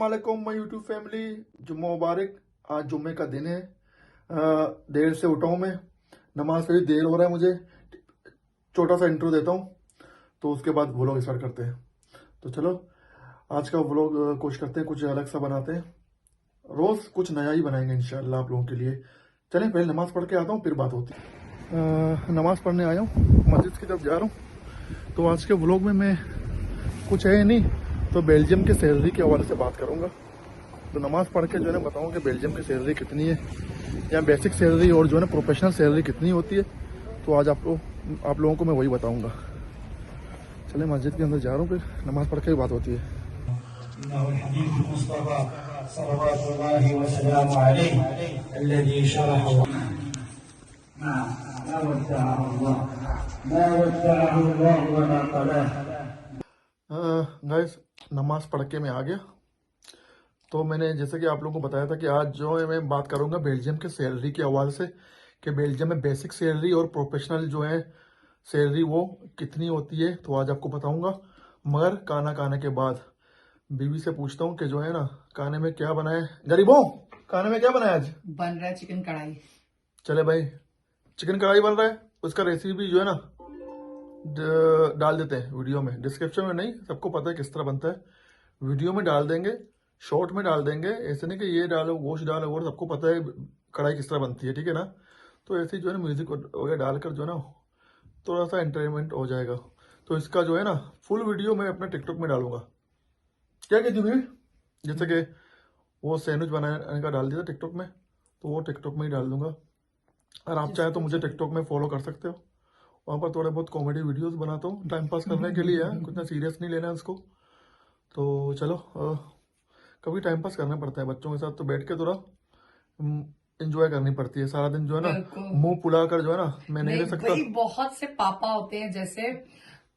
अस्सलामुअलैकुम my YouTube family. जुम्मा मुबारक। आज जुम्मे का दिन है। देर से उठा हूँ मैं, नमाज से भी देर हो रहा है मुझे। छोटा सा इंट्रो देता हूँ तो उसके बाद व्लॉग स्टार्ट करते हैं। तो चलो आज का व्लॉग कोशिश करते हैं कुछ अलग सा बनाते हैं। रोज कुछ नया ही बनाएंगे इंशाल्लाह आप लोगों के लिए। चलें पहले नमाज पढ़ के आता हूँ फिर बात होती है। नमाज पढ़ने आया हूँ, मस्जिद की तरफ जा रहा हूँ। तो आज के व्लॉग में मैं कुछ है नहीं, तो बेल्जियम के सैलरी के हवाले से बात करूंगा। तो नमाज पढ़ के जो है ना बताऊँ कि बेल्जियम की सैलरी कितनी है, या बेसिक सैलरी और जो है ना प्रोफेशनल सैलरी कितनी होती है। तो आज आप लोगों को मैं वही बताऊंगा। चले मस्जिद के अंदर जा रहा हूँ, फिर नमाज पढ़ के ही बात होती है। गाइस नमाज पढ़ के मैं आ गया। तो मैंने जैसे कि आप लोगों को बताया था कि आज जो है मैं बात करूंगा बेल्जियम के सैलरी के हवाले से, कि बेल्जियम में बेसिक सैलरी और प्रोफेशनल जो है सैलरी वो कितनी होती है। तो आज आपको बताऊंगा, मगर खाना खाने के बाद बीवी से पूछता हूँ कि जो है ना खाने में क्या बना है। गरीबों खाने में क्या बना है आज? बन रहा है चिकन कढ़ाई। चले भाई चिकन कढ़ाई बन रहा है, उसका रेसिपी जो है ना डाल देते हैं वीडियो में, डिस्क्रिप्शन में नहीं, सबको पता है किस तरह बनता है। वीडियो में डाल देंगे, शॉर्ट में डाल देंगे। ऐसे नहीं कि ये डालो गोश्त डालो, और सबको पता है कढ़ाई किस तरह बनती है, ठीक है ना। तो ऐसे जो है ना म्यूजिक वगैरह डालकर जो है ना थोड़ा सा एंटरटेनमेंट हो जाएगा। तो इसका जो है ना फुल वीडियो मैं अपने टिकटॉक में डालूंगा। क्या कहती हूँ, जैसे कि वो सैंडविच बनाने का डाल दिया टिकटॉक में, तो वो टिकटॉक में ही डाल दूंगा। और आप चाहे तो मुझे टिकटॉक में फॉलो कर सकते हो, वहाँ पर थोड़े बहुत कॉमेडी वीडियोस बनाता हूँ, टाइम पास करने के लिए है, कुछ ना सीरियस नहीं लेना है उसको। तो चलो कभी टाइम पास करना पड़ता है बच्चों के साथ, तो बैठ के थोड़ा एंजॉय करनी पड़ती है। सारा दिन जो है ना मुंह फुला कर जो है ना मैं नहीं रह सकता। बहुत से पापा होते हैं जैसे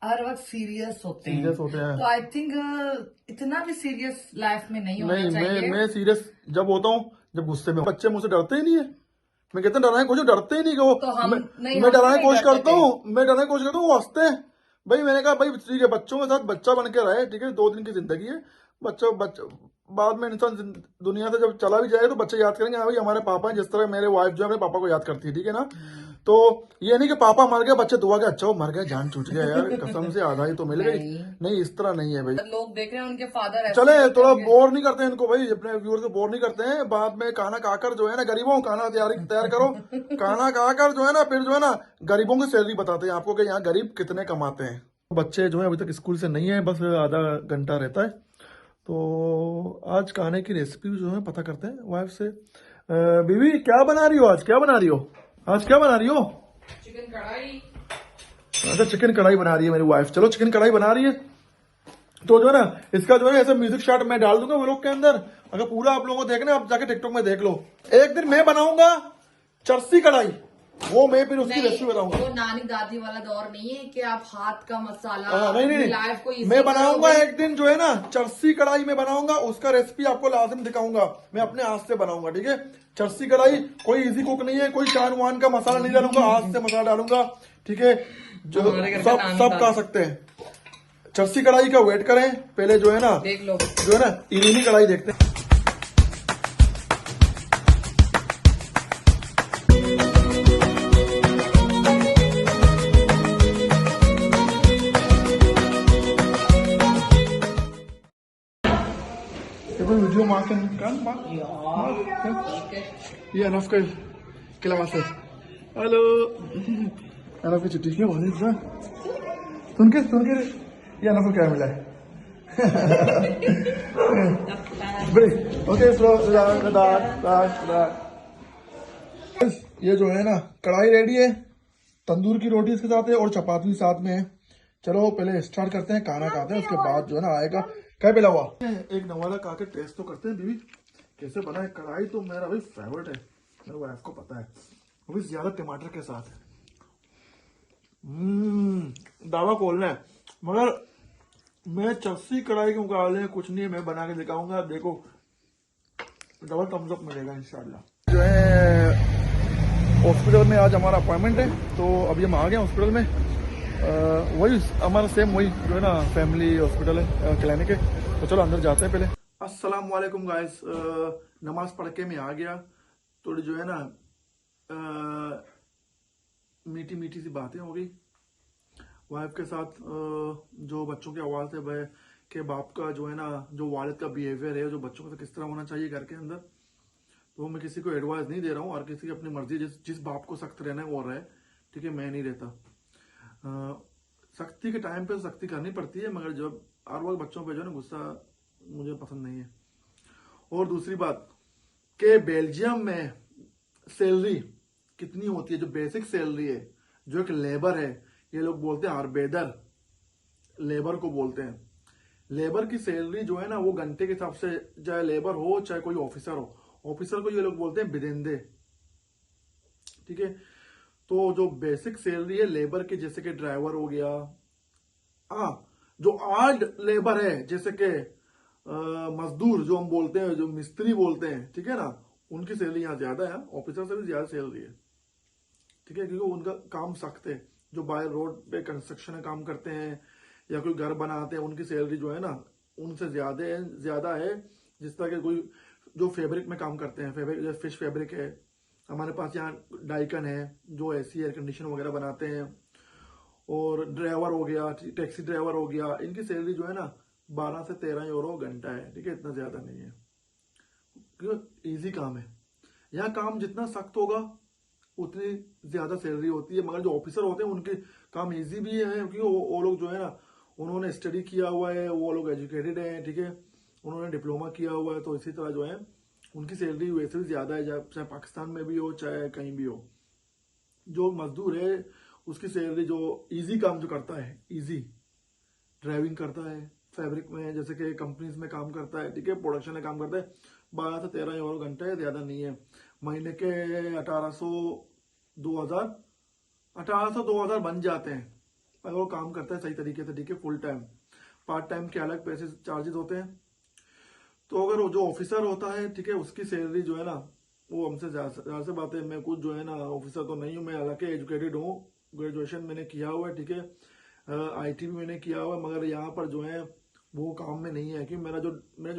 हर वक्त सीरियस होते हैं। तो आई थिंक इतना भी सीरियस लाइफ में नहीं होना चाहिए। मैं सीरियस जब होता हूँ जब गुस्से में। बच्चे मुझसे डरते ही नहीं है, मैं कहता डराने कोशिश डरते ही नहीं कि वो तो मैं डराने की कोशिश करता हूँ, वो हंसते हैं। भाई मैंने कहा भाई ठीक है, बच्चों के साथ बच्चा बन के रहे, ठीक है, 2 दिन की जिंदगी है। बच्चा बाद में इंसान दुनिया से जब चला भी जाएगा तो बच्चे याद करेंगे हाँ भाई हमारे पापा हैं, जिस तरह मेरे वाइफ जो है अपने पापा को याद करती है, ठीक है ना। तो ये नहीं कि पापा मर गए बच्चे दुआ के अच्छा वो मर गया, जान छूट गया यार, कसम से आधा ही तो मिल गई। नहीं इस तरह नहीं है भाई। लोग देख रहे हैं उनके फादर चले थोड़ा बोर नहीं करते हैं इनको भाई, अपने व्यूअर को बोर नहीं करते हैं। बाद में खाना खाकर जो है ना गरीबों खाना तैयार करो। खाना खाकर जो है ना फिर जो है ना गरीबों की सैलरी बताते हैं आपको कि यहाँ गरीब कितने कमाते हैं। बच्चे जो है अभी तक स्कूल से नहीं है, बस आधा घंटा रहता है। तो आज खाने की रेसिपी जो है पता करते हैं वाइफ से। बीवी क्या बना रही हो आज? क्या बना रही हो आज? क्या बना रही हो? चिकन कढ़ाई। अच्छा चिकन कढ़ाई बना रही है मेरी वाइफ। चलो चिकन कढ़ाई बना रही है तो जो है ना इसका जो है ऐसा म्यूजिक शॉट मैं डाल दूंगा व्लॉग के अंदर। अगर पूरा आप लोगों को देखना आप जाके टिकटॉक में देख लो। एक दिन मैं बनाऊंगा चरसी कढ़ाई, वो मैं फिर उसकी रेसिपी बताऊंगा। वो नानी दादी वाला दौर नहीं है कि आप हाथ का मसाला नहीं मैं बनाऊंगा एक दिन जो है ना चरसी कढ़ाई में बनाऊंगा, उसका रेसिपी आपको लाजिम दिखाऊंगा। मैं अपने हाथ से बनाऊंगा, ठीक है। चरसी कढ़ाई कोई इजी कुक नहीं है, कोई शान वान का मसाला नहीं डालूंगा, हाथ से मसाला डालूंगा, ठीक है। जो सब खा सकते हैं। चरसी कढ़ाई का वेट करें पहले जो है ना, देख लो जो है ना इरीनी कढ़ाई देखते हैं। Video machen kann, ja, Anaf ka klase. Hello. Anaf की छुट्टी क्यों हो रही है? सुन के ये अनफ को क्या मिला है? ओके स्लो ये जो है ना कढ़ाई रेडी है, तंदूर की रोटी इसके साथ है और चपाती साथ में है। चलो पहले स्टार्ट करते हैं, खाना खाते हैं, उसके बाद जो है ना आएगा क्या पिला हुआ। एक नवाला खा के टेस्ट तो करते हैं बीवी कैसे बना है। कढ़ाई तो मेरा भाई फेवरेट है, मेरे वाइफ को पता है, वो भी ज्यादा टमाटर के साथ। दावा खोलना है, मगर मैं चस्सी कढ़ाई के मुकाबले कुछ नहीं है, मैं बना के दिखाऊंगा। देखो डबल थम्स अप मिलेगा इंशाल्लाह। जो है हॉस्पिटल में आज हमारा अपॉइंटमेंट है, तो अभी हम आ गए हॉस्पिटल में। वही हमारा सेम वही जो है ना फैमिली हॉस्पिटल है, क्लिनिक है। तो चलो अंदर जाते हैं पहले। अस्सलाम वालेकुम गाइस। नमाज पढ़ के मैं आ गया। थोड़ी जो है ना मीठी मीठी सी बातें हो गई वाइफ के साथ। जो बच्चों की आवाज़ है वह के बाप का जो है ना, जो वालिद का बिहेवियर है, जो बच्चों के साथ किस तरह होना चाहिए घर के अंदर, तो मैं किसी को एडवाइस नहीं दे रहा हूँ। और किसी की अपनी मर्जी, जिस बाप को सख्त रहना है वो रहे, ठीक है, मैं नहीं रहता। सख्ती के टाइम पे सख्ती करनी पड़ती है, मगर जब हर वक्त बच्चों पे जो है ना गुस्सा मुझे पसंद नहीं है। और दूसरी बात कि बेल्जियम में सैलरी कितनी होती है, जो बेसिक सैलरी है, जो एक लेबर है, ये लोग बोलते हैं आर्बेदर, लेबर को बोलते हैं। लेबर की सैलरी जो है ना वो घंटे के हिसाब से, चाहे लेबर हो चाहे कोई ऑफिसर हो, ऑफिसर को ये लोग बोलते हैं बिदेंदे, ठीक है। तो जो बेसिक सैलरी है लेबर की, जैसे कि ड्राइवर हो गया, जो आर्ड लेबर है जैसे कि मजदूर जो हम बोलते हैं, जो मिस्त्री बोलते हैं, ठीक है ना, उनकी सैलरी यहाँ ज्यादा है, ऑफिसर से भी ज्यादा सैलरी है, ठीक है, क्योंकि उनका काम सख्त है। जो बाहर रोड पे कंस्ट्रक्शन में काम करते हैं या कोई घर बनाते हैं, उनकी सैलरी जो है ना उनसे ज्यादा है। जिस तरह के कोई जो फैब्रिक में काम करते हैं, फैब्रिक, फिश फैब्रिक है, हमारे पास यहाँ डाइकन है जो एसी एयर कंडीशन वगैरह बनाते हैं, और ड्राइवर हो गया, टैक्सी ड्राइवर हो गया, इनकी सैलरी जो है ना 12 से 13 यूरो घंटा है, ठीक है, इतना ज्यादा नहीं है, क्योंकि इजी काम है। यहाँ काम जितना सख्त होगा उतनी ज्यादा सैलरी होती है, मगर जो ऑफिसर होते हैं उनके काम इजी भी है, क्योंकि वो लोग जो है ना उन्होंने स्टडी किया हुआ है, वो लोग एजुकेटेड हैं, ठीक है, उन्होंने डिप्लोमा किया हुआ है, तो इसी तरह जो है उनकी सैलरी वैसे भी ज्यादा है, चाहे पाकिस्तान में भी हो चाहे कहीं भी हो। जो मजदूर है उसकी सैलरी, जो इजी काम जो करता है, इजी ड्राइविंग करता है, फैब्रिक में जैसे कि कंपनीज में काम करता है, ठीक है, प्रोडक्शन में काम करता है, 12 से 13 यूरो घंटे है, ज्यादा नहीं है। महीने के 1800 बन जाते हैं अगर वो काम करता है सही तरीके से, ठीक है, फुल टाइम। पार्ट टाइम के अलग पैसे चार्जेस होते हैं। तो अगर वो जो ऑफिसर होता है, ठीक है, उसकी सैलरी जो है ना वो हमसे ज्यादा से बात है। मैं कुछ जो है ना ऑफिसर तो नहीं हूँ, मैं हालांकि एजुकेटेड हूँ, ग्रेजुएशन मैंने किया हुआ है, ठीक है, IT भी मैंने किया हुआ है, मगर यहाँ पर जो है वो काम में नहीं है, क्योंकि मैंने जो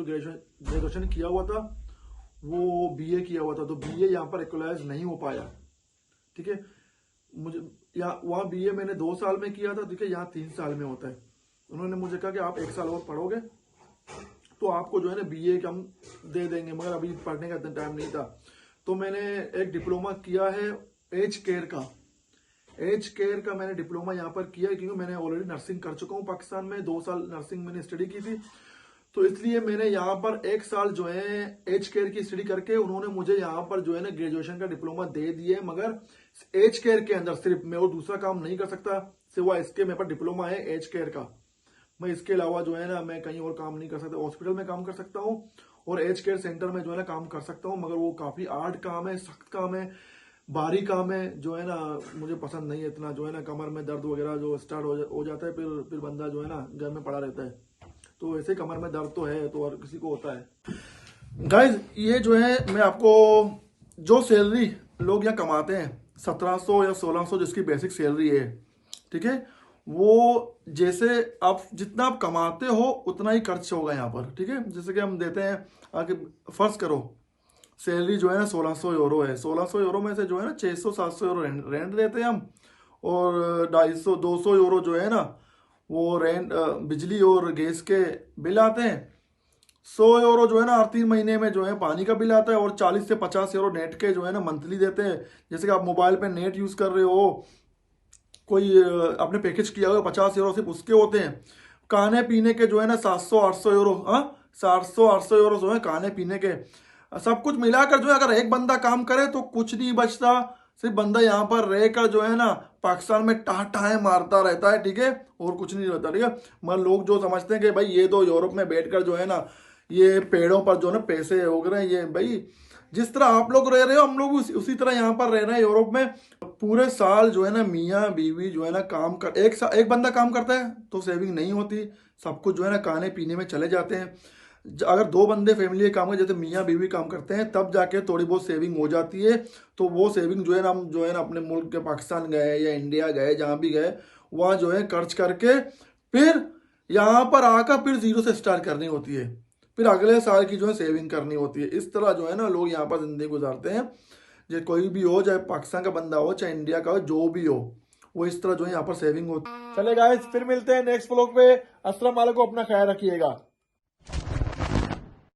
ग्रेजुएशन किया हुआ था वो BA किया हुआ था, तो BA यहाँ पर इक्वलाइज नहीं हो पाया, ठीक है। मुझे वहाँ BA मैंने 2 साल में किया था, ठीक है, यहाँ 3 साल में होता है। उन्होंने मुझे कहा कि आप 1 साल और पढ़ोगे तो आपको जो है ना BA का हम दे देंगे, मगर अभी पढ़ने का इतना टाइम नहीं था। तो मैंने एक डिप्लोमा किया है एज केयर का मैंने डिप्लोमा यहाँ पर किया है, क्योंकि मैंने ऑलरेडी नर्सिंग कर चुका हूँ पाकिस्तान में, 2 साल नर्सिंग मैंने स्टडी की थी, तो इसलिए मैंने यहाँ पर 1 साल जो है एज केयर की स्टडी करके उन्होंने मुझे यहाँ पर जो है ना ग्रेजुएशन का डिप्लोमा दे दिए। मगर एज केयर के अंदर सिर्फ मैं और दूसरा काम नहीं कर सकता, सिवा इसके मेरे पास डिप्लोमा है एज केयर का। मैं इसके अलावा जो है ना मैं कहीं और काम नहीं कर सकता। हॉस्पिटल में काम कर सकता हूँ और एज केयर सेंटर में जो है ना काम कर सकता हूँ, मगर वो काफी हार्ड काम है, सख्त काम है, भारी काम है, जो है ना मुझे पसंद नहीं है इतना। जो है ना कमर में दर्द वगैरह जो स्टार्ट हो जाता है, फिर बंदा जो है ना घर में पड़ा रहता है। तो वैसे कमर में दर्द तो है, तो हर किसी को होता है। गाइज ये जो है मैं आपको जो सैलरी लोग यहाँ कमाते हैं 1700 या 1600 जिसकी बेसिक सैलरी है, ठीक है, वो जैसे आप जितना आप कमाते हो उतना ही खर्च होगा यहाँ पर, ठीक है। जैसे कि हम देते हैं आगे, फर्ज करो सैलरी जो है ना 1600 यूरो है, 1600 यूरो में से जो है ना 600-700 यूरो रेंट देते हैं हम, और 250-200 यूरो जो है ना वो रेंट बिजली और गैस के बिल आते हैं। 100 यूरो जो है ना हर 3 महीने में जो है पानी का बिल आता है, और 40 से 50 यूरो नेट के जो है ना मंथली देते हैं। जैसे कि आप मोबाइल पे नेट यूज कर रहे हो, कोई आपने पैकेज किया हुआ 50 यूरो सिर्फ उसके होते हैं। खाने पीने के जो है ना 700-800 यूरो, 700-800 यूरो जो है खाने पीने के। सब कुछ मिलाकर जो है अगर एक बंदा काम करे तो कुछ नहीं बचता, सिर्फ बंदा यहाँ पर रहकर जो है ना पाकिस्तान में टाटाएं मारता रहता है, ठीक है, और कुछ नहीं रहता, ठीक है। मगर लोग जो समझते हैं कि भाई ये तो यूरोप में बैठकर जो है ना ये पेड़ों पर जो है ना पैसे उग रहे हैं, ये भाई जिस तरह आप लोग रह रहे हो हम लोग उसी तरह यहाँ पर रह रहे हैं यूरोप में। पूरे साल जो है ना मियाँ बीवी जो है ना काम कर, एक बंदा काम करता है तो सेविंग नहीं होती, सब कुछ जो है ना खाने पीने में चले जाते हैं। अगर 2 बंदे फैमिली के काम में जैसे मियाँ बीवी काम करते हैं तब जाके थोड़ी बहुत सेविंग हो जाती है। तो वो सेविंग जो है ना हम जो है ना अपने मुल्क के पाकिस्तान गए या इंडिया गए, जहाँ भी गए, वहाँ जो है खर्च करके फिर यहाँ पर आकर फिर जीरो से स्टार्ट करनी होती है। फिर अगले साल की जो है सेविंग करनी होती है। इस तरह जो है ना लोग यहाँ पर जिंदगी गुजारते हैं। जो कोई भी हो, चाहे पाकिस्तान का बंदा हो चाहे इंडिया का हो, जो भी हो, वो इस तरह जो है यहाँ पर सेविंग होती है। चले गाइस, फिर मिलते हैं नेक्स्ट व्लॉग पे। अस्सलाम वालेकुम, अपना ख्याल रखिएगा।